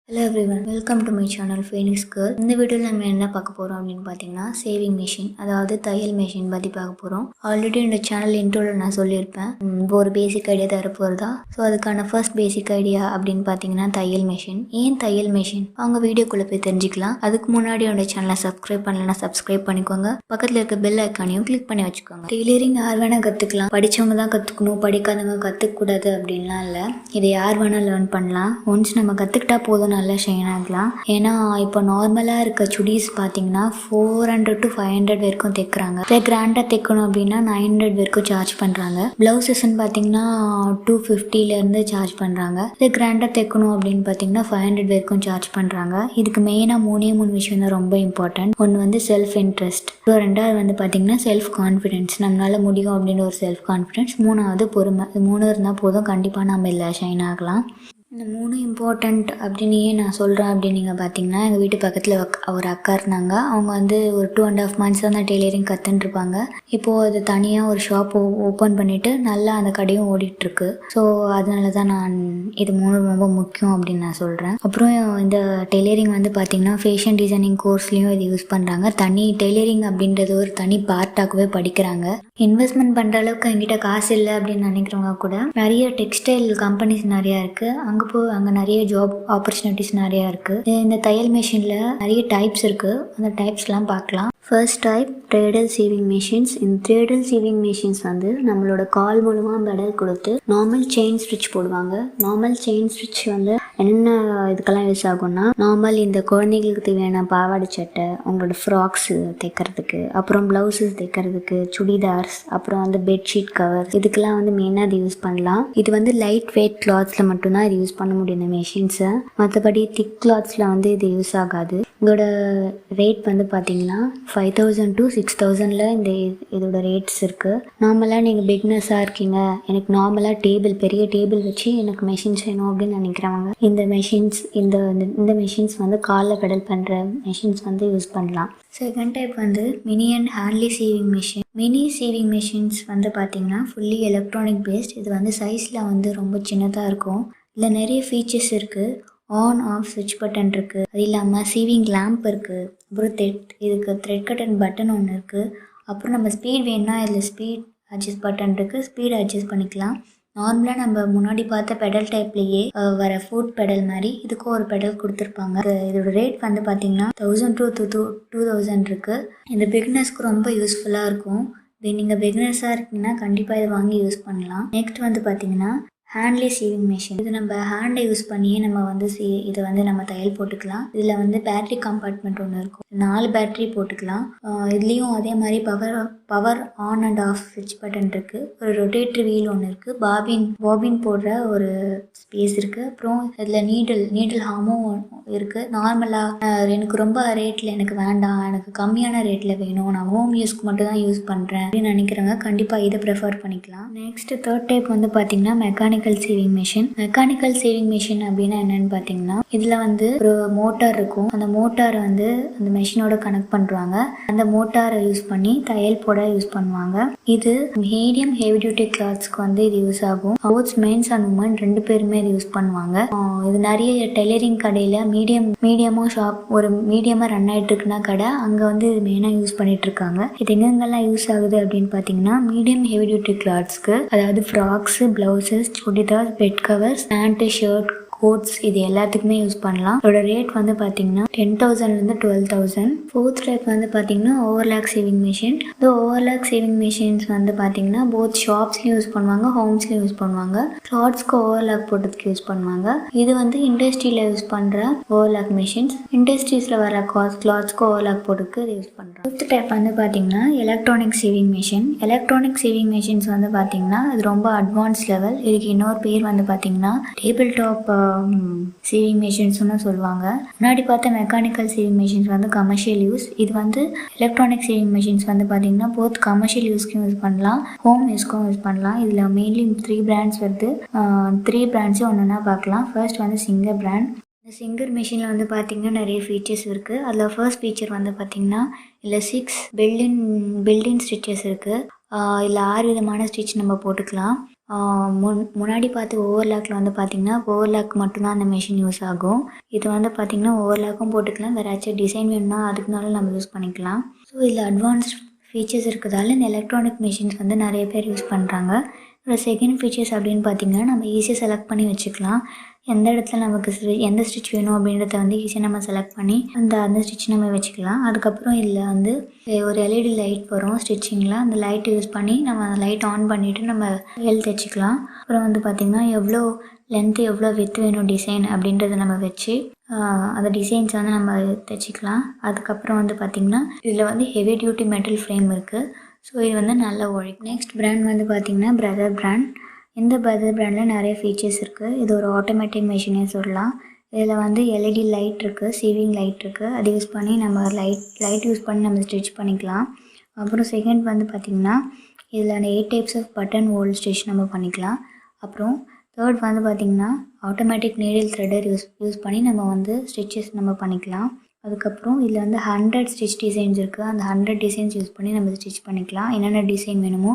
Hello everyone, welcome to my channel Phoenix Girl. இந்த வீடியோவில் நம்ம என்ன பார்க்க போகிறோம் அப்படின்னு பார்த்தீங்கன்னா சேவிங் மிஷின், அதாவது தையல் மிஷின் பற்றி பார்க்க போகிறோம். ஆல்ரெடி இந்த சேனல் இன்ட்ரோவில் நான் சொல்லியிருப்பேன், இப்போ ஒரு பேசிக் ஐடியா தர போகிறதா. ஸோ அதுக்கான ஃபர்ஸ்ட் பேசிக் ஐடியா அப்படின்னு பார்த்தீங்கன்னா தையல் மிஷின். ஏன் தையல் மிஷின் அவங்க வீடியோக்குள்ளே போய் தெரிஞ்சுக்கலாம். அதுக்கு முன்னாடி என்னோட சேனலை சப்ஸ்கிரைப் பண்ணலன்னா சப்ஸ்கிரைப் பண்ணிக்கோங்க. பக்கத்தில் இருக்க பெல் ஐக்கானையும் கிளிக் பண்ணி வச்சுக்கோங்க. டெய்லரிங் யார் வேணால் கற்றுக்கலாம், படித்தவங்க தான் கற்றுக்கணும், படிக்காதவங்க கற்றுக்கூடாது அப்படின்லாம் இல்லை. இதை யார் வேணால் லேர்ன் பண்ணலாம். ஒன்ஸ் நம்ம கற்றுக்கிட்டா போதும், நல்லா ஷைன் ஆகலாம். ஏன்னா இப்போ நார்மலாக இருக்க சுடிஸ் பார்த்தீங்கன்னா 400 to 500 வரைக்கும் தைக்கிறாங்க. இதை கிராண்டாக தைக்கணும் அப்படின்னா 900 வரைக்கும் சார்ஜ் பண்ணுறாங்க. பிளவுசஸ்ன்னு பார்த்தீங்கன்னா 250 சார்ஜ் பண்ணுறாங்க. இதை கிராண்டாக தைக்கணும் அப்படின்னு பார்த்தீங்கன்னா 500 வரைக்கும் சார்ஜ் பண்ணுறாங்க. இதுக்கு மெயினாக மூணு விஷயம் தான் ரொம்ப இம்பார்ட்டன்ட். ஒன்று வந்து செல்ஃப் இன்ட்ரெஸ்ட், ரெண்டாவது வந்து பார்த்தீங்கன்னா செல்ஃப் கான்ஃபிடென்ஸ், நம்மளால முடியும் அப்படின்னு ஒரு செல்ஃப் கான்ஃபிடென்ஸ், மூணாவது பொறுமை. இது மூணு இருந்தால் போதும், கண்டிப்பாக நம்ம இல்லை ஷைன் ஆகலாம். இந்த மூணு இம்பார்ட்டண்ட் அப்படின்னு நான் சொல்கிறேன் அப்படின்னு நீங்கள் பார்த்தீங்கன்னா, எங்கள் வீட்டு பக்கத்தில் ஒரு அக்கா இருந்தாங்க. அவங்க வந்து ஒரு 2.5 months தான் டெய்லரிங் கற்றுட்டுருப்பாங்க. இப்போது அது தனியாக ஒரு ஷாப் ஓப்பன் பண்ணிவிட்டு நல்லா அந்த கடையும் ஓடிட்டுருக்கு. ஸோ அதனால தான் நான் இது மூணு ரொம்ப முக்கியம் அப்படின்னு நான் சொல்கிறேன். அப்புறம் இந்த டெய்லரிங் வந்து பார்த்திங்கன்னா ஃபேஷன் டிசைனிங் கோர்ஸ்லேயும் இது யூஸ் பண்ணுறாங்க. தனி டெய்லரிங் அப்படின்றது ஒரு தனி பார்ட்டாகவே படிக்கிறாங்க. இன்வெஸ்ட்மெண்ட் பண்ணுற அளவுக்கு என்கிட்ட காசு இல்லை அப்படின்னு நினைக்கிறவங்க கூட நிறைய டெக்ஸ்டைல் கம்பெனிஸ் நிறையா இருக்குது. அங்கே நிறைய ஜாப் ஆப்பர்ச்சுனிட்டிஸ் நிறையா இருக்குது. இந்த தையல் மிஷினில் நிறைய டைப்ஸ் இருக்குது. அந்த டைப்ஸ்லாம் பார்க்கலாம். First type ட்ரேடல் சீவிங் machines. இந்த ட்ரேடல் சீவிங் மிஷின்ஸ் வந்து நம்மளோட கால் மூலமாக பெடல் கொடுத்து நார்மல் செயின் ஸ்டிச் போடுவாங்க. நார்மல் செயின் ஸ்டிச் வந்து என்னென்ன இதுக்கெல்லாம் யூஸ் ஆகும்னா, நார்மல் இந்த குழந்தைங்களுக்கு தேவையான பாவாடை சட்டை, உங்களோட ஃப்ராக்ஸு தைக்கிறதுக்கு, அப்புறம் ப்ளவுஸஸ் தைக்கிறதுக்கு, சுடிதார்ஸ், அப்புறம் வந்து பெட்ஷீட் கவர், இதுக்கெல்லாம் வந்து மெயினாக இது யூஸ் பண்ணலாம். இது வந்து லைட் வெயிட் கிளாத்ஸில் மட்டும்தான் இது யூஸ் பண்ண முடியும் இந்த மிஷின்ஸை. மற்றபடி திக் கிளாத்ஸில் வந்து இது யூஸ் ஆகாது. இதோட ரேட் வந்து பார்த்தீங்கன்னா 5000 to 6000 இதோட ரேட்ஸ் இருக்குது. நார்மலாக நீங்கள் பிக்னஸாக இருக்கீங்க, எனக்கு நார்மலாக பெரிய டேபிள் வச்சு எனக்கு மெஷின்ஸ் வேணும் அப்படின்னு நினைக்கிறவங்க இந்த மெஷின்ஸ் இந்த மெஷின்ஸ் வந்து காலில் பெடல் பண்ணுற மெஷின்ஸ் வந்து யூஸ் பண்ணலாம். செகண்ட் டைப் வந்து mini and handy sewing machine. Mini sewing machines வந்து பார்த்தீங்கன்னா ஃபுல்லி எலக்ட்ரானிக் பேஸ்ட். இது வந்து சைஸில் வந்து ரொம்ப சின்னதாக இருக்கும். இதில் நிறைய ஃபீச்சர்ஸ் இருக்குது. ஆன் ஆஃப் ஸ்விட்ச் பட்டன் இருக்குது. அது இல்லாமல் சீவிங் லேம்ப் இருக்குது. அப்புறம் இதுக்கு த்ரெட் கட்டன் பட்டன் ஒன்று இருக்குது. அப்புறம் நம்ம ஸ்பீட் வேணும்னா இதில் ஸ்பீட் அட்ஜஸ்ட் பட்டன் இருக்குது. ஸ்பீட் அட்ஜஸ்ட் பண்ணிக்கலாம். நார்மலாக நம்ம முன்னாடி பார்த்த பெடல் டைப்லேயே வர ஃபுட் பெடல் மாதிரி இதுக்கும் ஒரு பெடல் கொடுத்துருப்பாங்க. இதோட ரேட் வந்து பார்த்தீங்கன்னா 1000 to 2000 இருக்குது. இந்த பிகினர்ஸ்க்கு ரொம்ப யூஸ்ஃபுல்லாக இருக்கும். நீங்கள் பிகினர்ஸாக இருக்கீங்கன்னா கண்டிப்பாக இதை வாங்கி யூஸ் பண்ணலாம். நெக்ஸ்ட் வந்து பார்த்தீங்கன்னா ஹேண்ட்லி சீவிங் மிஷின். இது நம்ம ஹேண்டை யூஸ் பண்ணியே நம்ம வந்து இதை வந்து நம்ம தையல் போட்டுக்கலாம். இதில் வந்து பேட்டரி கம்பார்ட்மெண்ட் ஒன்று இருக்கும். 4 பேட்டரி போட்டுக்கலாம். இதுலேயும் அதே மாதிரி பவர் ஆன் அண்ட் ஆஃப் ஸ்விட்ச் பட்டன் இருக்குது. ஒரு ரொட்டேட்டரி வீல் ஒன்று இருக்குது. பாபின் போடுற ஒரு ஸ்பேஸ் இருக்குது. அப்புறம் இதில் நீடில் ஹார்மும் இருக்குது. நார்மலாக எனக்கு ரொம்ப ரேட்டில் எனக்கு வேண்டாம், எனக்கு கம்மியான ரேட்டில் வேணும், நான் ஹோம் யூஸ்க்கு மட்டும் தான் யூஸ் பண்ணுறேன் அப்படின்னு நினைக்கிறவங்க கண்டிப்பாக இதை ப்ரிஃபர் பண்ணிக்கலாம். நெக்ஸ்ட் தேர்ட் டைப் வந்து பார்த்தீங்கன்னா மெக்கானிக்கல் சீவிங் மிஷின். மெக்கானிக்கல் சீவிங் மிஷின் அப்படின்னா என்னன்னு பார்த்தீங்கன்னா, இதில் வந்து ஒரு மோட்டார் இருக்கும். அந்த மோட்டாரை வந்து அந்த மிஷினோட கனெக்ட் பண்ணுறாங்க. அந்த மோட்டாரை யூஸ் பண்ணி தையல் போட யூஸ் பண்ணுவாங்க. இது மீடியம் ஹெவி டியூட்டி கிளாத்ஸ்க்கு வந்து இது யூஸ் ஆகும். போத் மென்ஸ் அண்ட் உமன் ரெண்டு பேருமே இது யூஸ் பண்ணுவாங்க. இது நிறைய டெய்லரிங் கடையில் மீடியமாக ஷாப் ஒரு மீடியமாக ரன் ஆகிட்டு இருக்குன்னா கடை, அங்கே வந்து இது மெயினாக யூஸ் பண்ணிட்டு இருக்காங்க. இது எங்கெங்கெல்லாம் யூஸ் ஆகுது அப்படின்னு பார்த்தீங்கன்னா, மீடியம் ஹெவி டியூட்டி கிளாத்ஸ்க்கு, அதாவது frocks, blouses, churidar, bed covers, pant, shirt, coats, இது எல்லாத்துக்குமே யூஸ் பண்ணலாம். இதோட ரேட் வந்து பார்த்தீங்கன்னா 10,000 to 12,000. ஃபோர்த் டைப் வந்து பார்த்தீங்கன்னா ஓவர்லாக் சேவிங் மிஷின். இந்த ஓவர்லாக் சேவிங் மிஷின்ஸ் வந்து பார்த்தீங்கன்னா போத் ஷாப்ஸ்லையும் யூஸ் பண்ணுவாங்க, ஹோம்ஸ்லையும் யூஸ் பண்ணுவாங்க. கிளாத்ஸ்க்கு ஓவர்லாக் போட்டதுக்கு யூஸ் பண்ணுவாங்க. இது வந்து இண்டஸ்ட்ரியில் யூஸ் பண்ணுற ஓவர்லாக் மிஷின்ஸ். இண்டஸ்ட்ரீஸில் வர கிளாத்ஸ்க்கு ஓவர்லாக் போட்டதுக்கு இது யூஸ் பண்ணுறாங்க. ஃபிஃப்த் டைப் வந்து பார்த்தீங்கன்னா electronic saving machine. Electronic saving machines வந்து பார்த்தீங்கன்னா இது ரொம்ப அட்வான்ஸ் லெவல். இதுக்கு இன்னொரு பேர் வந்து பார்த்தீங்கன்னா டேபிள் டாப் சீவிங் மிஷின்ஸ்னு சொல்லுவாங்க. முன்னாடி பார்த்த மெக்கானிக்கல் சீவிங் மிஷின்ஸ் வந்து கமர்ஷியல் யூஸ். இது வந்து எலக்ட்ரானிக் சீவிங் மிஷின்ஸ் வந்து பார்த்தீங்கன்னா போத் கமர்ஷியல் யூஸ்க்கும் யூஸ் பண்ணலாம், ஹோம் யூஸ்க்கும் யூஸ் பண்ணலாம். இதில் மெயின்லி 3 பிராண்ட்ஸ் வருது. 3 பிராண்ட்ஸும் ஒன்றுனா பார்க்கலாம். ஃபர்ஸ்ட் வந்து சிங்கர் பிராண்ட். இந்த சிங்கர் மிஷினில் வந்து பார்த்திங்கன்னா நிறைய ஃபீச்சர்ஸ் இருக்குது. அதில் ஃபர்ஸ்ட் ஃபீச்சர் வந்து பார்த்திங்கன்னா இல்லை 6 பில்டின் ஸ்டிச்சஸ் இருக்குது. இல்லை 6 விதமான ஸ்டிச் நம்ம போட்டுக்கலாம். முன்னாடி பார்த்து ஓவர்லாக்கில் வந்து பார்த்திங்கன்னா ஓவர்லாக் மட்டும்தான் அந்த மிஷின் யூஸ் ஆகும். இது வந்து பார்த்திங்கன்னா ஓவர்லாக்கும் போட்டுக்கலாம், வேறு ஏதாச்சும் டிசைன் வேணும்னா அதுக்குனாலும் நம்ம யூஸ் பண்ணிக்கலாம். ஸோ இதில் அட்வான்ஸ்ட் ஃபீச்சர்ஸ் இருக்கிறதால இந்த எலக்ட்ரானிக் மிஷின்ஸ் வந்து நிறைய பேர் யூஸ் பண்ணுறாங்க. இதோட செகண்ட் ஃபீச்சர்ஸ் அப்படின்னு பார்த்திங்கன்னா நம்ம ஈஸியாக செலக்ட் பண்ணி வச்சுக்கலாம். எந்த இடத்துல நமக்கு எந்த ஸ்டிச் வேணும் அப்படின்றத வந்து ஈஸியாக நம்ம செலக்ட் பண்ணி அந்த ஸ்டிச் நம்ம வச்சுக்கலாம். அதுக்கப்புறம் இதில் வந்து ஒரு எல்இடி லைட் வரும் ஸ்டிச்சிங்கில். அந்த லைட் யூஸ் பண்ணி நம்ம அந்த லைட் ஆன் பண்ணிவிட்டு நம்ம தைச்சிக்கலாம். அப்புறம் வந்து பார்த்திங்கன்னா எவ்வளோ லென்த்து எவ்வளோ வித்து வேணும் டிசைன் அப்படின்றத நம்ம வச்சு அந்த டிசைன்ஸ் வந்து நம்ம தைச்சிக்கலாம். அதுக்கப்புறம் வந்து பார்த்திங்கன்னா இதில் வந்து ஹெவி டியூட்டி மெட்டல் ஃப்ரேம் இருக்குது. ஸோ இது வந்து நல்லா உழைக்கும். நெக்ஸ்ட் பிராண்ட் வந்து பார்த்திங்கன்னா பிரதர் பிராண்ட். இந்த பிரதர் பிராண்டில் நிறைய ஃபீச்சர்ஸ் இருக்குது. இது ஒரு ஆட்டோமேட்டிக் மிஷினே சொல்லலாம். இதில் வந்து எல்இடி லைட் இருக்குது, சீவிங் லைட் இருக்குது. அதை யூஸ் பண்ணி நம்ம லைட் யூஸ் பண்ணி நம்ம ஸ்டிச் பண்ணிக்கலாம். அப்புறம் செகண்ட் வந்து பார்த்திங்கன்னா இதில் 8 types off button whole stitch நம்ம பண்ணிக்கலாம். அப்புறம் தேர்ட் வந்து பார்த்திங்கன்னா ஆட்டோமேட்டிக் நீடில் த்ரெட்டர் யூஸ் பண்ணி நம்ம வந்து ஸ்டிச்சஸ் நம்ம பண்ணிக்கலாம். அதுக்கப்புறம் இதில் வந்து 100 ஸ்டிச் டிசைன்ஸ் இருக்குது. அந்த 100 டிசைன்ஸ் யூஸ் பண்ணி நம்ம ஸ்டிச் பண்ணிக்கலாம். என்னென்ன டிசைன் வேணுமோ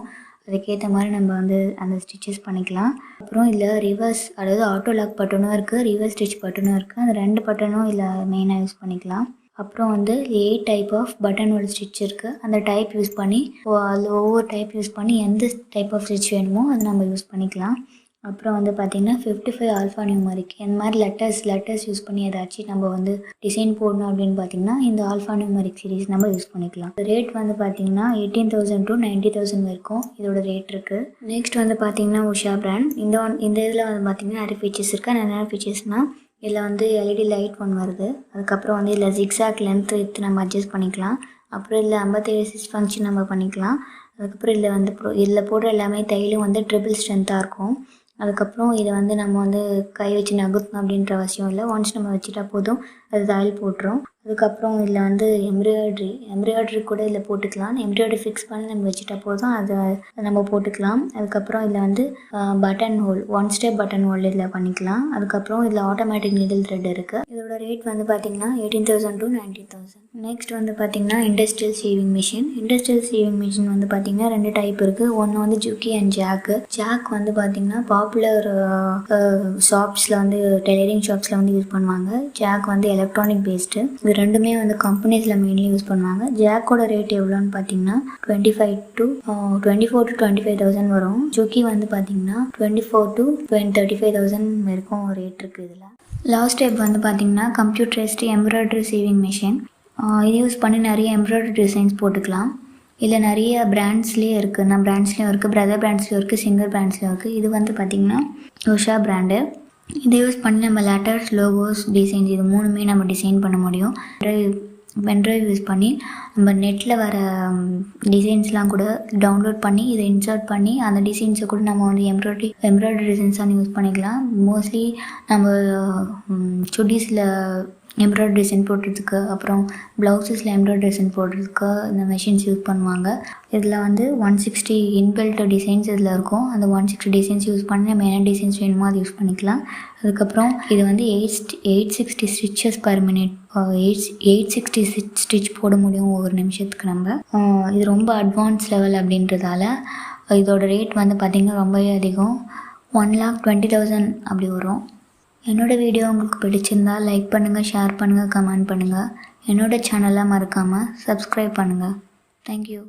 அதுக்கேற்ற மாதிரி நம்ம வந்து அந்த ஸ்டிச்சஸ் பண்ணிக்கலாம். அப்புறம் இதில் ரிவர்ஸ், அதாவது ஆட்டோ லாக் பட்டனும் இருக்குது, ரிவர்ஸ் ஸ்டிச் பட்டனும் இருக்குது. அந்த 2 பட்டனும் இதில் மெயினாக யூஸ் பண்ணிக்கலாம். அப்புறம் வந்து 8 type off button whole stitch இருக்குது. அந்த டைப் யூஸ் பண்ணி அதில் ஒவ்வொரு டைப் யூஸ் பண்ணி எந்த டைப் ஆஃப் ஸ்டிச் வேணுமோ அதை நம்ம யூஸ் பண்ணிக்கலாம். அப்புறம் வந்து பார்த்திங்கன்னா 55 ஆல்ஃபா நியூமரிக். இந்த மாதிரி லெட்டர்ஸ் யூஸ் பண்ணி ஏதாச்சும் நம்ம வந்து டிசைன் போடணும் அப்படின்னு பார்த்திங்கன்னா இந்த ஆல்ஃபா நியூமரிக் சீரிஸ் நம்ம யூஸ் பண்ணிக்கலாம். ரேட் வந்து பார்த்திங்கன்னா 18,000 to 90,000 வரைக்கும் இதோட ரேட் இருக்குது. நெக்ஸ்ட் வந்து பார்த்திங்கன்னா உஷா பிராண்ட். இந்த இதில் வந்து பார்த்திங்கன்னா நிறைய ஃபீச்சர்ஸ் இருக்குது. நிறைய ஃபீச்சர்ஸ்னால் இதில் வந்து எல்இடி லைட் ஒன்று வருது. அதுக்கப்புறம் வந்து இதில் ஜிக்ஸாக் லென்த் வித்து நம்ம அட்ஜஸ்ட் பண்ணிக்கலாம். அப்புறம் இதில் 57 ஸ்டிச் ஃபங்க்ஷன் நம்ம பண்ணிக்கலாம். அதுக்கப்புறம் இதில் வந்து இதில் போடுற எல்லாமே தையலும் வந்து ட்ரிபிள் ஸ்ட்ரென்த்தாக இருக்கும். அதுக்கப்புறம் இதை வந்து நம்ம வந்து கை வச்சு நகர்த்தணும் அப்படின்ற அவசியம் இல்லை. ஒன்ஸ் நம்ம வச்சுட்டா போதும், அது தையல் போட்டுரும். அதுக்கப்புறம் இதில் வந்து எம்ப்ராய்டரி கூட இதில் போட்டுக்கலாம். எம்ப்ராய்டரி ஃபிக்ஸ் பண்ணி நம்ம வச்சுட்டா போதும், அதை நம்ம போட்டுக்கலாம். அதுக்கப்புறம் இதில் வந்து button whole, 1 step button whole இதில் பண்ணிக்கலாம். அதுக்கப்புறம் இதில் ஆட்டோமேட்டிக் நீடில் த்ரெட் இருக்குது. இதோட ரேட் வந்து பார்த்திங்கன்னா 18,000 to 90,000. நெக்ஸ்ட் வந்து பார்த்திங்கன்னா industrial shaving machine. Industrial shaving machine வந்து பார்த்திங்கன்னா 2 டைப் இருக்குது. ஒன்று வந்து ஜுக்கி அண்ட் ஜாக் வந்து பார்த்திங்கன்னா பாப்புலர் ஷாப்ஸில் வந்து டெய்லரிங் ஷாப்ஸில் வந்து யூஸ் பண்ணுவாங்க. ஜாக் வந்து எலக்ட்ரானிக் பேஸ்டு. இது ரெண்டுமே வந்து கம்பெனிஸில் மெயின்லி யூஸ் பண்ணுவாங்க. ஜாக்கோட ரேட் எவ்வளோன்னு பார்த்தீங்கன்னா 24 to 25,000 வரும். ஜுக்கி வந்து பார்த்தீங்கன்னா 24 to 35,000 வரைக்கும் ரேட் இருக்குது. இதில் லாஸ்ட் ஸ்டெப் வந்து பார்த்தீங்கன்னா கம்ப்யூட்டரைஸ்டு எம்ப்ராய்டரி சேவிங் மிஷின். இது யூஸ் பண்ணி நிறைய எம்ப்ராய்டரி டிசைன்ஸ் போட்டுக்கலாம். இதில் நிறைய பிராண்ட்ஸ்லேயே இருக்குது. பிராண்ட்ஸ்லேயும் இருக்குது, பிரதர் பிராண்ட்ஸ்லேயும் இருக்குது, சிங்கர் பிராண்ட்ஸ்லேயும் இருக்குது. இது வந்து பார்த்திங்கன்னா உஷா பிராண்டு. இதை யூஸ் பண்ணி நம்ம லெட்டர்ஸ், லோகோஸ், டிசைன்ஸ் இது 3மே நம்ம டிசைன் பண்ண முடியும். பென்ட்ரைவ் யூஸ் பண்ணி நம்ம நெட்டில் வர டிசைன்ஸ்லாம் கூட டவுன்லோட் பண்ணி இதை இன்சர்ட் பண்ணி அந்த டிசைன்ஸை கூட நம்ம வந்து எம்ப்ராய்டரி டிசைன்ஸாக யூஸ் பண்ணிக்கலாம். மோஸ்ட்லி நம்ம சுடிஸில் எம்ப்ராய்டரி டிசைன் போடுறதுக்கு, அப்புறம் ப்ளவுஸஸில் எம்ப்ராய்டரி டிசைன் போடுறதுக்கு இந்த மெஷின்ஸ் யூஸ் பண்ணுவாங்க. இதில் வந்து 160 இன்பில்ட் டிசைன்ஸ் இதில் இருக்கும். அந்த 160 டிசைன்ஸ் யூஸ் பண்ணி நம்ம என்ன டிசைன்ஸ் வேணுமோ அதை யூஸ் பண்ணிக்கலாம். அதுக்கப்புறம் இது வந்து 860 ஸ்டிச்சஸ் பர் மினிட், 860 ஸ்டிச் போட முடியும் ஒவ்வொரு நிமிஷத்துக்கு நம்ம. இது ரொம்ப அட்வான்ஸ் லெவல் அப்படின்றதால இதோட ரேட் வந்து பார்த்திங்கன்னா ரொம்பவே அதிகம். 1,20,000 அப்படி வரும். என்னோடய வீடியோ உங்களுக்கு பிடிச்சிருந்தால் லைக் பண்ணுங்கள், ஷேர் பண்ணுங்கள், கமெண்ட் பண்ணுங்கள். என்னோடய சேனலை மறக்காமல் சப்ஸ்கிரைப் பண்ணுங்கள். தேங்க்யூ.